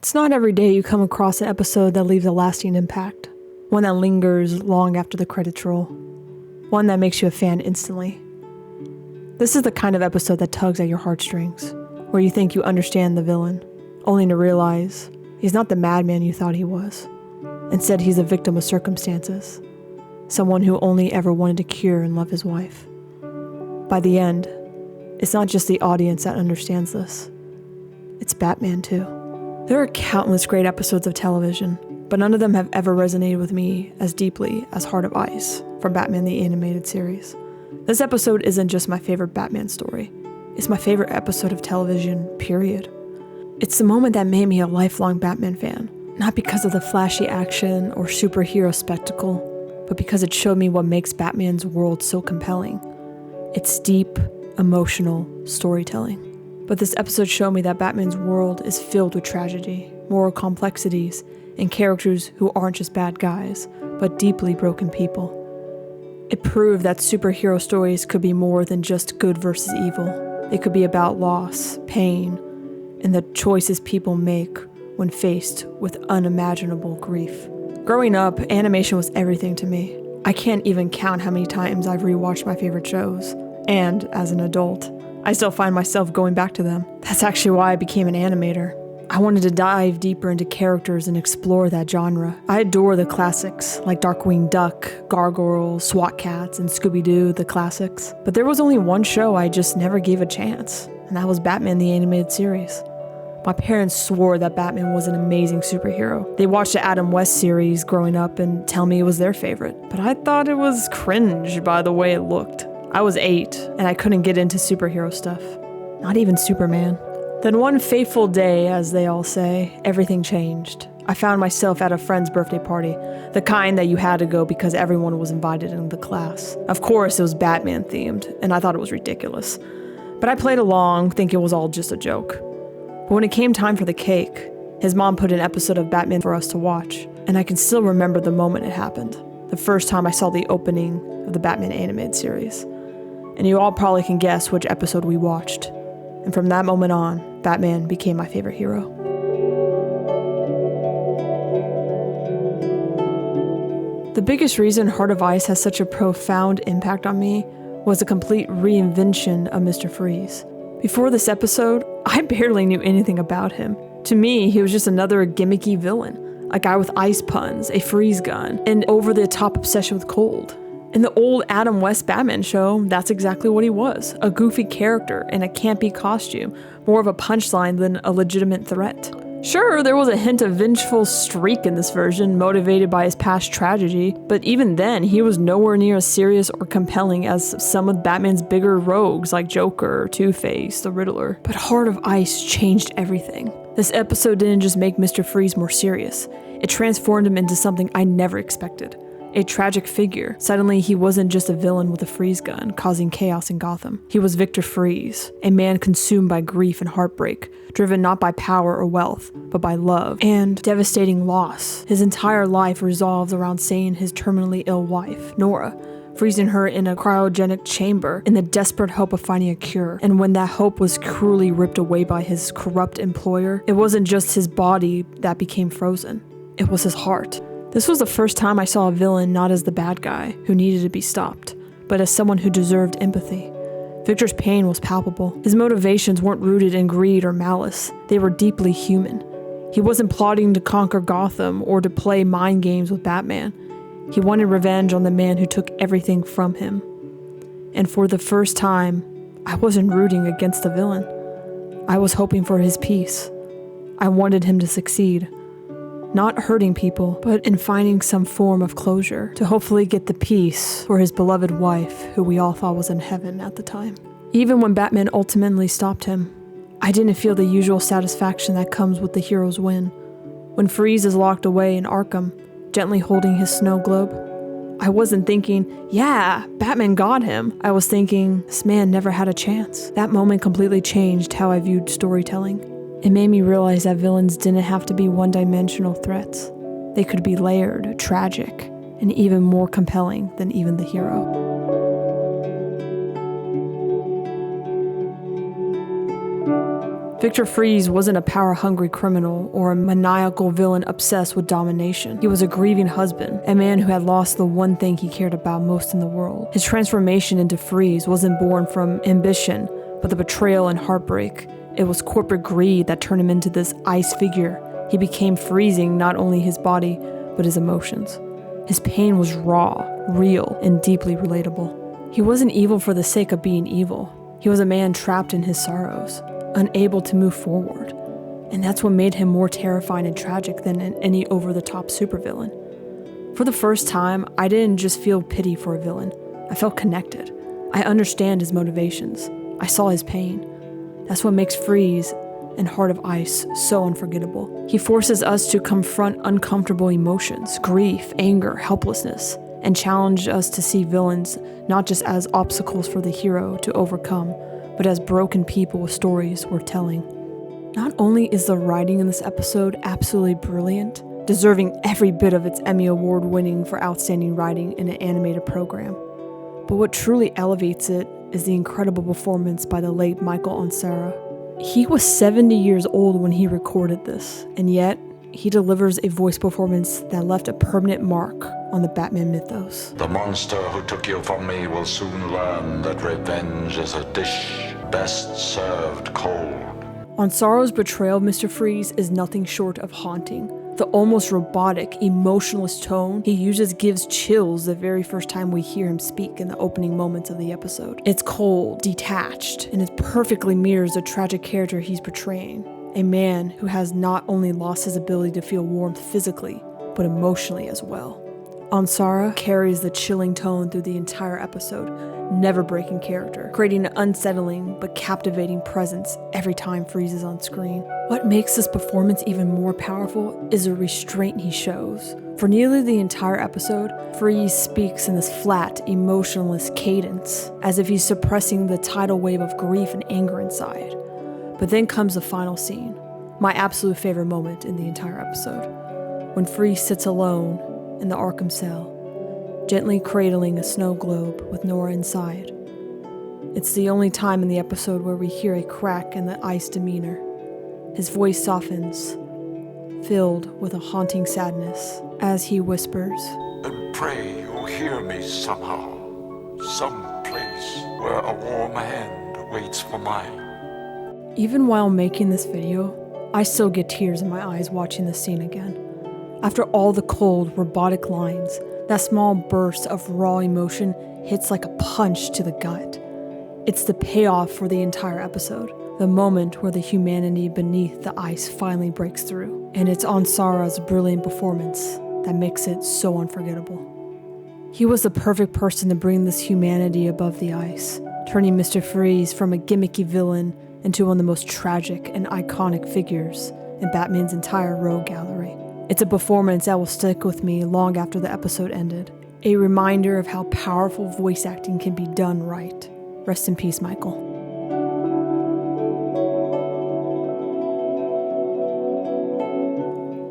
It's not every day you come across an episode that leaves a lasting impact, one that lingers long after the credits roll, one that makes you a fan instantly. This is the kind of episode that tugs at your heartstrings, where you think you understand the villain, only to realize he's not the madman you thought he was. Instead, he's a victim of circumstances, someone who only ever wanted to cure and love his wife. By the end, it's not just the audience that understands this. It's Batman too. There are countless great episodes of television, but none of them have ever resonated with me as deeply as Heart of Ice from Batman the Animated Series. This episode isn't just my favorite Batman story. It's my favorite episode of television, period. It's the moment that made me a lifelong Batman fan, not because of the flashy action or superhero spectacle, but because it showed me what makes Batman's world so compelling. It's deep, emotional storytelling. But this episode showed me that Batman's world is filled with tragedy, moral complexities, and characters who aren't just bad guys, but deeply broken people. It proved that superhero stories could be more than just good versus evil. They could be about loss, pain, and the choices people make when faced with unimaginable grief. Growing up, animation was everything to me. I can't even count how many times I've rewatched my favorite shows. And as an adult, I still find myself going back to them. That's actually why I became an animator. I wanted to dive deeper into characters and explore that genre. I adore the classics, like Darkwing Duck, Gargoyles, SWAT Kats, and Scooby-Doo, the classics. But there was only one show I just never gave a chance, and that was Batman the Animated Series. My parents swore that Batman was an amazing superhero. They watched the Adam West series growing up and tell me it was their favorite. But I thought it was cringe by the way it looked. I was 8, and I couldn't get into superhero stuff. Not even Superman. Then one fateful day, as they all say, everything changed. I found myself at a friend's birthday party, the kind that you had to go because everyone was invited in the class. Of course, it was Batman themed, and I thought it was ridiculous. But I played along, thinking it was all just a joke. But when it came time for the cake, his mom put an episode of Batman for us to watch, and I can still remember the moment it happened. The first time I saw the opening of the Batman Animated Series. And you all probably can guess which episode we watched. And from that moment on, Batman became my favorite hero. The biggest reason Heart of Ice has such a profound impact on me was a complete reinvention of Mr. Freeze. Before this episode, I barely knew anything about him. To me, he was just another gimmicky villain, a guy with ice puns, a freeze gun, and over-the-top obsession with cold. In the old Adam West Batman show, that's exactly what he was, a goofy character in a campy costume, more of a punchline than a legitimate threat. Sure, there was a hint of vengeful streak in this version, motivated by his past tragedy, but even then, he was nowhere near as serious or compelling as some of Batman's bigger rogues like Joker, Two-Face, the Riddler. But Heart of Ice changed everything. This episode didn't just make Mr. Freeze more serious, it transformed him into something I never expected. A tragic figure. Suddenly, he wasn't just a villain with a freeze gun, causing chaos in Gotham. He was Victor Freeze, a man consumed by grief and heartbreak, driven not by power or wealth, but by love and devastating loss. His entire life revolves around saving his terminally ill wife, Nora, freezing her in a cryogenic chamber in the desperate hope of finding a cure. And when that hope was cruelly ripped away by his corrupt employer, it wasn't just his body that became frozen. It was his heart. This was the first time I saw a villain not as the bad guy who needed to be stopped, but as someone who deserved empathy. Victor's pain was palpable. His motivations weren't rooted in greed or malice. They were deeply human. He wasn't plotting to conquer Gotham or to play mind games with Batman. He wanted revenge on the man who took everything from him. And for the first time, I wasn't rooting against the villain. I was hoping for his peace. I wanted him to succeed. Not hurting people, but in finding some form of closure to hopefully get the peace for his beloved wife, who we all thought was in heaven at the time. Even when Batman ultimately stopped him, I didn't feel the usual satisfaction that comes with the hero's win. When Freeze is locked away in Arkham, gently holding his snow globe, I wasn't thinking, yeah, Batman got him. I was thinking, this man never had a chance. That moment completely changed how I viewed storytelling. It made me realize that villains didn't have to be one-dimensional threats. They could be layered, tragic, and even more compelling than even the hero. Victor Fries wasn't a power-hungry criminal or a maniacal villain obsessed with domination. He was a grieving husband, a man who had lost the one thing he cared about most in the world. His transformation into Fries wasn't born from ambition, but the betrayal and heartbreak. It was corporate greed that turned him into this ice figure. He became freezing not only his body, but his emotions. His pain was raw, real, and deeply relatable. He wasn't evil for the sake of being evil. He was a man trapped in his sorrows, unable to move forward. And that's what made him more terrifying and tragic than any over-the-top supervillain. For the first time, I didn't just feel pity for a villain. I felt connected. I understand his motivations. I saw his pain. That's what makes Fries and Heart of Ice so unforgettable. He forces us to confront uncomfortable emotions, grief, anger, helplessness, and challenge us to see villains not just as obstacles for the hero to overcome, but as broken people with stories worth telling. Not only is the writing in this episode absolutely brilliant, deserving every bit of its Emmy Award winning for outstanding writing in an animated program, but what truly elevates it is the incredible performance by the late Michael Ansara. He was 70 years old when he recorded this, and yet he delivers a voice performance that left a permanent mark on the Batman mythos. The monster who took you from me will soon learn that revenge is a dish best served cold. Ansara's portrayal of Mr. Freeze is nothing short of haunting. The almost robotic, emotionless tone he uses gives chills the very first time we hear him speak in the opening moments of the episode. It's cold, detached, and it perfectly mirrors the tragic character he's portraying. A man who has not only lost his ability to feel warmth physically, but emotionally as well. Ansara carries the chilling tone through the entire episode, never breaking character, creating an unsettling but captivating presence every time Freeze is on screen. What makes this performance even more powerful is the restraint he shows. For nearly the entire episode, Freeze speaks in this flat, emotionless cadence, as if he's suppressing the tidal wave of grief and anger inside. But then comes the final scene, my absolute favorite moment in the entire episode, when Freeze sits alone in the Arkham cell, gently cradling a snow globe with Nora inside. It's the only time in the episode where we hear a crack in the Ice demeanor. His voice softens, filled with a haunting sadness, as he whispers, "And pray you hear me somehow, someplace where a warm hand waits for mine." Even while making this video, I still get tears in my eyes watching this scene again. After all the cold, robotic lines, that small burst of raw emotion hits like a punch to the gut. It's the payoff for the entire episode, the moment where the humanity beneath the ice finally breaks through. And it's Ansara's brilliant performance that makes it so unforgettable. He was the perfect person to bring this humanity above the ice, turning Mr. Freeze from a gimmicky villain into one of the most tragic and iconic figures in Batman's entire rogue gallery. It's a performance that will stick with me long after the episode ended, a reminder of how powerful voice acting can be done right. Rest in peace, Michael.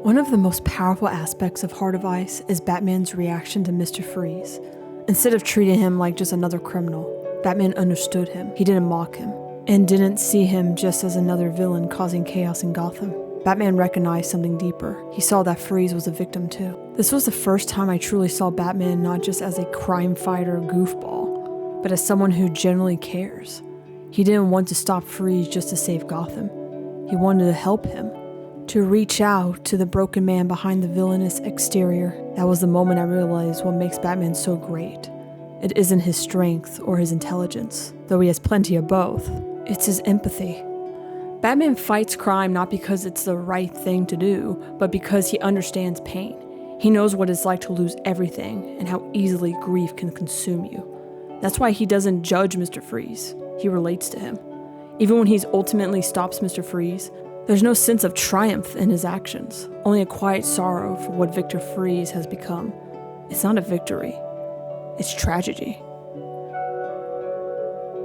One of the most powerful aspects of Heart of Ice is Batman's reaction to Mr. Freeze. Instead of treating him like just another criminal, Batman understood him. He didn't mock him, and didn't see him just as another villain causing chaos in Gotham. Batman recognized something deeper. He saw that Freeze was a victim too. This was the first time I truly saw Batman not just as a crime fighter goofball, but as someone who genuinely cares. He didn't want to stop Freeze just to save Gotham. He wanted to help him, to reach out to the broken man behind the villainous exterior. That was the moment I realized what makes Batman so great. It isn't his strength or his intelligence, though he has plenty of both. It's his empathy. Batman fights crime not because it's the right thing to do, but because he understands pain. He knows what it's like to lose everything and how easily grief can consume you. That's why he doesn't judge Mr. Freeze. He relates to him. Even when he ultimately stops Mr. Freeze, there's no sense of triumph in his actions, only a quiet sorrow for what Victor Freeze has become. It's not a victory, it's tragedy.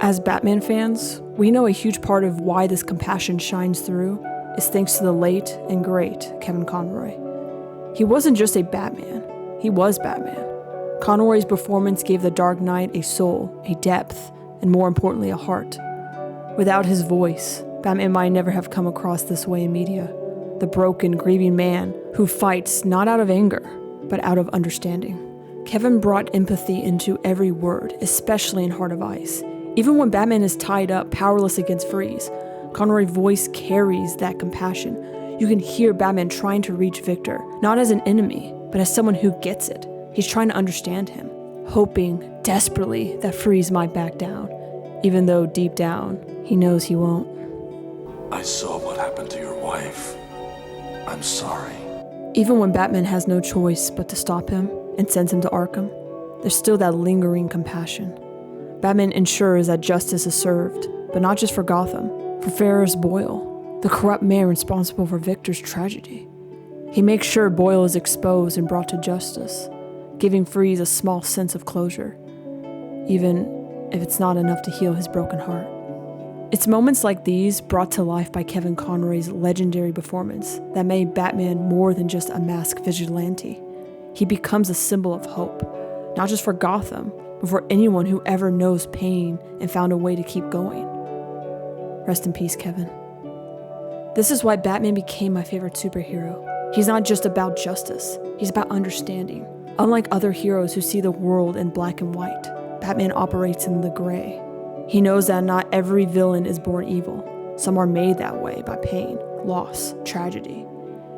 As Batman fans, we know a huge part of why this compassion shines through is thanks to the late and great Kevin Conroy. He wasn't just a Batman, he was Batman. Conroy's performance gave The Dark Knight a soul, a depth, and more importantly, a heart. Without his voice, Batman might never have come across this way in media. The broken, grieving man who fights not out of anger, but out of understanding. Kevin brought empathy into every word, especially in Heart of Ice. Even when Batman is tied up, powerless against Freeze, Conroy's voice carries that compassion. You can hear Batman trying to reach Victor, not as an enemy, but as someone who gets it. He's trying to understand him, hoping desperately that Freeze might back down, even though deep down, he knows he won't. I saw what happened to your wife. I'm sorry. Even when Batman has no choice but to stop him and sends him to Arkham, there's still that lingering compassion. Batman ensures that justice is served, but not just for Gotham, for Ferris Boyle, the corrupt man responsible for Victor's tragedy. He makes sure Boyle is exposed and brought to justice, giving Freeze a small sense of closure, even if it's not enough to heal his broken heart. It's moments like these, brought to life by Kevin Conroy's legendary performance, that made Batman more than just a masked vigilante. He becomes a symbol of hope, not just for Gotham, but for anyone who ever knows pain and found a way to keep going. Rest in peace, Kevin. This is why Batman became my favorite superhero. He's not just about justice, he's about understanding. Unlike other heroes who see the world in black and white, Batman operates in the gray. He knows that not every villain is born evil. Some are made that way by pain, loss, tragedy.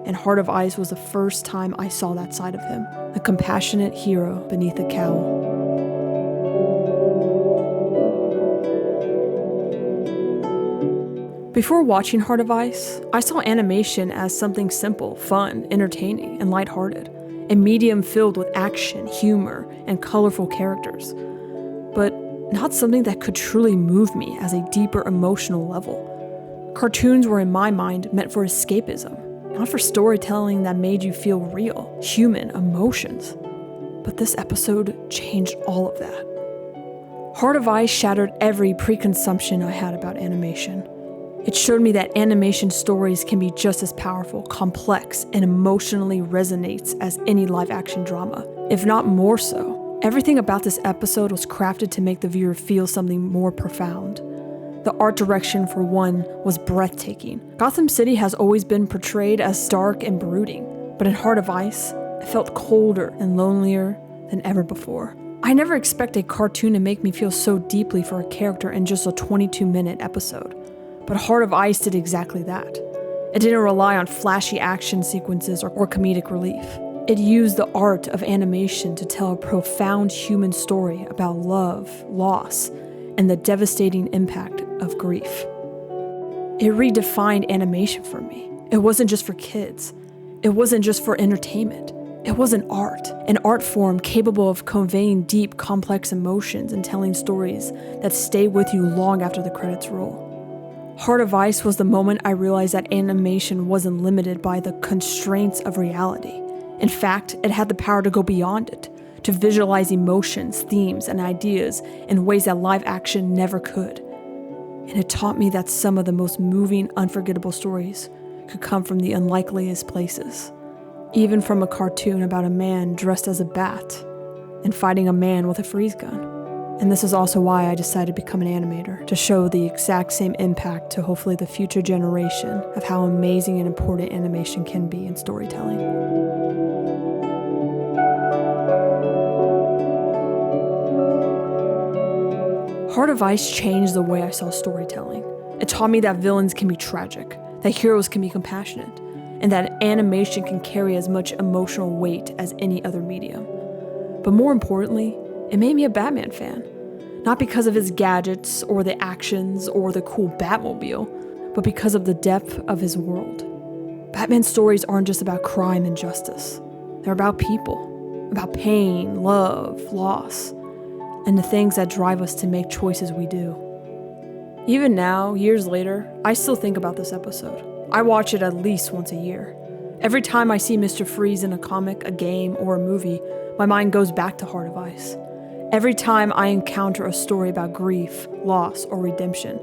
And Heart of Ice was the first time I saw that side of him, a compassionate hero beneath a cowl. Before watching Heart of Ice, I saw animation as something simple, fun, entertaining, and lighthearted, a medium filled with action, humor, and colorful characters, but not something that could truly move me as a deeper emotional level. Cartoons were in my mind meant for escapism, not for storytelling that made you feel real, human emotions. But this episode changed all of that. Heart of Ice shattered every preconception I had about animation. It showed me that animation stories can be just as powerful, complex, and emotionally resonates as any live-action drama, if not more so. Everything about this episode was crafted to make the viewer feel something more profound. The art direction, for one, was breathtaking. Gotham City has always been portrayed as dark and brooding, but in Heart of Ice, it felt colder and lonelier than ever before. I never expected a cartoon to make me feel so deeply for a character in just a 22-minute episode. But Heart of Ice did exactly that. It didn't rely on flashy action sequences or comedic relief. It used the art of animation to tell a profound human story about love, loss, and the devastating impact of grief. It redefined animation for me. It wasn't just for kids. It wasn't just for entertainment. It was an art form capable of conveying deep, complex emotions and telling stories that stay with you long after the credits roll. Heart of Ice was the moment I realized that animation wasn't limited by the constraints of reality. In fact, it had the power to go beyond it, to visualize emotions, themes, and ideas in ways that live action never could. And it taught me that some of the most moving, unforgettable stories could come from the unlikeliest places. Even from a cartoon about a man dressed as a bat and fighting a man with a freeze gun. And this is also why I decided to become an animator, to show the exact same impact to hopefully the future generation of how amazing and important animation can be in storytelling. Heart of Ice changed the way I saw storytelling. It taught me that villains can be tragic, that heroes can be compassionate, and that animation can carry as much emotional weight as any other medium. But more importantly, it made me a Batman fan. Not because of his gadgets, or the actions, or the cool Batmobile, but because of the depth of his world. Batman's stories aren't just about crime and justice. They're about people, about pain, love, loss, and the things that drive us to make choices we do. Even now, years later, I still think about this episode. I watch it at least once a year. Every time I see Mr. Freeze in a comic, a game, or a movie, my mind goes back to Heart of Ice. Every time I encounter a story about grief, loss, or redemption,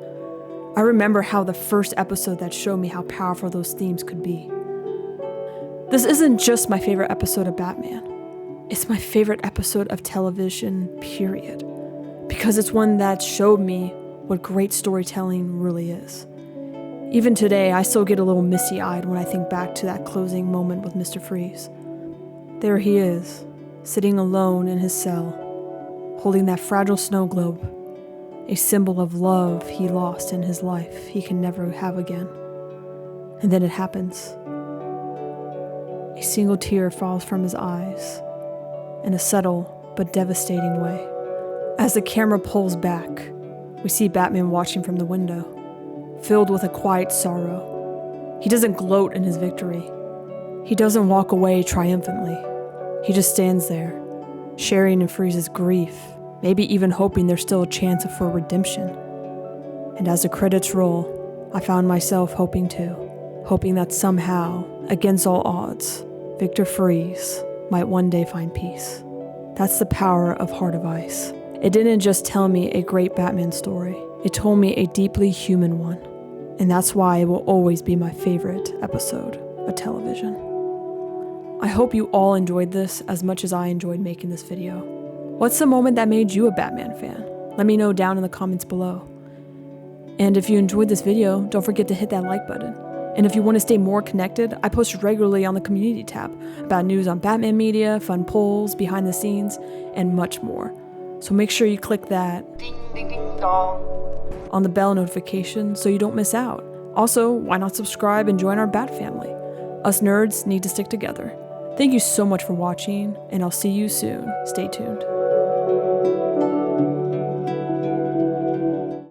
I remember how the first episode that showed me how powerful those themes could be. This isn't just my favorite episode of Batman. It's my favorite episode of television, period. Because it's one that showed me what great storytelling really is. Even today, I still get a little misty-eyed when I think back to that closing moment with Mr. Freeze. There he is, sitting alone in his cell, holding that fragile snow globe, a symbol of love he lost in his life he can never have again. And then it happens. A single tear falls from his eyes, in a subtle but devastating way. As the camera pulls back, we see Batman watching from the window, filled with a quiet sorrow. He doesn't gloat in his victory. He doesn't walk away triumphantly. He just stands there, sharing in Freeze's grief, maybe even hoping there's still a chance for redemption. And as the credits roll, I found myself hoping too, hoping that somehow, against all odds, Victor Freeze might one day find peace. That's the power of Heart of Ice. It didn't just tell me a great Batman story, it told me a deeply human one. And that's why it will always be my favorite episode of television. I hope you all enjoyed this as much as I enjoyed making this video. What's the moment that made you a Batman fan? Let me know down in the comments below. And if you enjoyed this video, don't forget to hit that like button. And if you want to stay more connected, I post regularly on the community tab about news on Batman media, fun polls, behind the scenes, and much more. So make sure you click that Ding, ding, ding, dong. on the bell notification so you don't miss out. Also, why not subscribe and join our Bat family? Us nerds need to stick together. Thank you so much for watching, and I'll see you soon. Stay tuned.